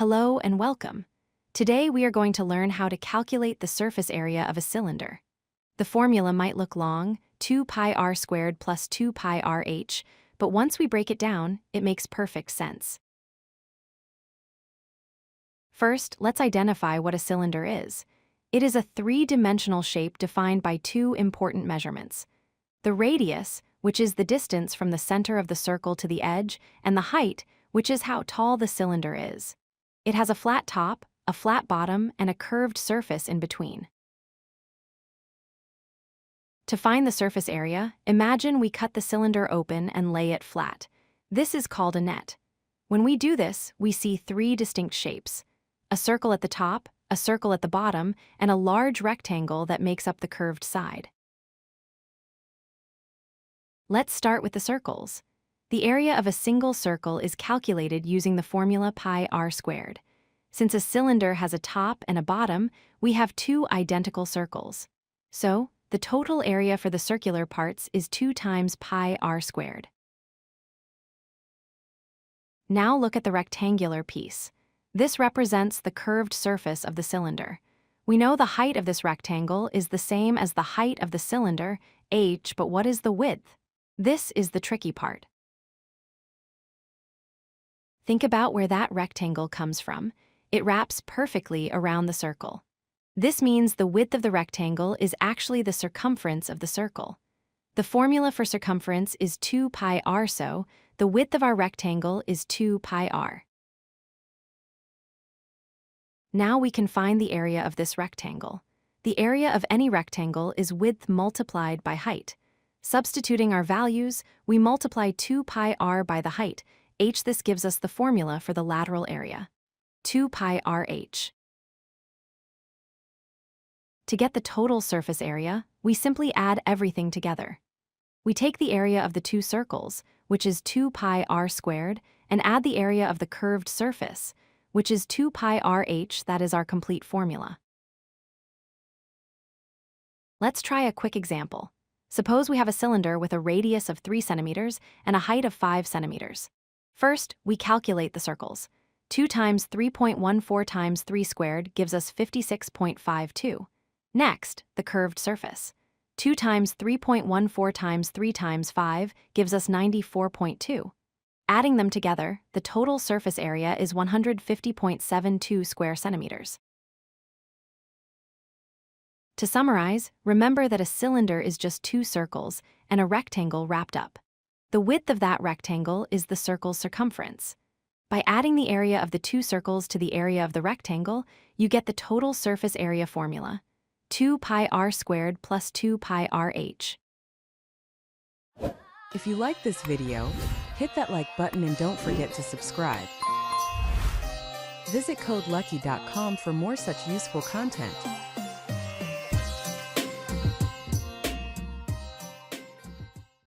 Hello and welcome. Today we are going to learn how to calculate the surface area of a cylinder. The formula might look long, 2 pi r squared plus 2 pi rh, but once we break it down, it makes perfect sense. First, let's identify what a cylinder is. It is a three-dimensional shape defined by two important measurements: the radius, which is the distance from the center of the circle to the edge, and the height, which is how tall the cylinder is. It has a flat top, a flat bottom, and a curved surface in between. To find the surface area, imagine we cut the cylinder open and lay it flat. This is called a net. When we do this, we see three distinct shapes: a circle at the top, a circle at the bottom, and a large rectangle that makes up the curved side. Let's start with the circles. The area of a single circle is calculated using the formula pi r squared. Since a cylinder has a top and a bottom, we have two identical circles. So, the total area for the circular parts is 2 times pi r squared. Now look at the rectangular piece. This represents the curved surface of the cylinder. We know the height of this rectangle is the same as the height of the cylinder, h, but what is the width? This is the tricky part. Think about where that rectangle comes from. It wraps perfectly around the circle. This means the width of the rectangle is actually the circumference of the circle. The formula for circumference is 2 pi r, so the width of our rectangle is 2 pi r. Now we can find the area of this rectangle. The area of any rectangle is width multiplied by height. Substituting our values, we multiply 2 pi r by the height, h. This gives us the formula for the lateral area: 2 pi rh. To get the total surface area, we simply add everything together. We take the area of the two circles, which is 2 pi r squared, and add the area of the curved surface, which is 2 pi rh. That is our complete formula. Let's try a quick example. Suppose we have a cylinder with a radius of 3 centimeters and a height of 5 centimeters. First, we calculate the circles. 2 times 3.14 times 3 squared gives us 56.52. Next, the curved surface. 2 times 3.14 times 3 times 5 gives us 94.2. Adding them together, the total surface area is 150.72 square centimeters. To summarize, remember that a cylinder is just two circles and a rectangle wrapped up. The width of that rectangle is the circle's circumference. By adding the area of the two circles to the area of the rectangle, you get the total surface area formula: 2 pi r squared plus 2 pi rh. If you like this video, hit that like button and don't forget to subscribe. Visit codelucky.com for more such useful content.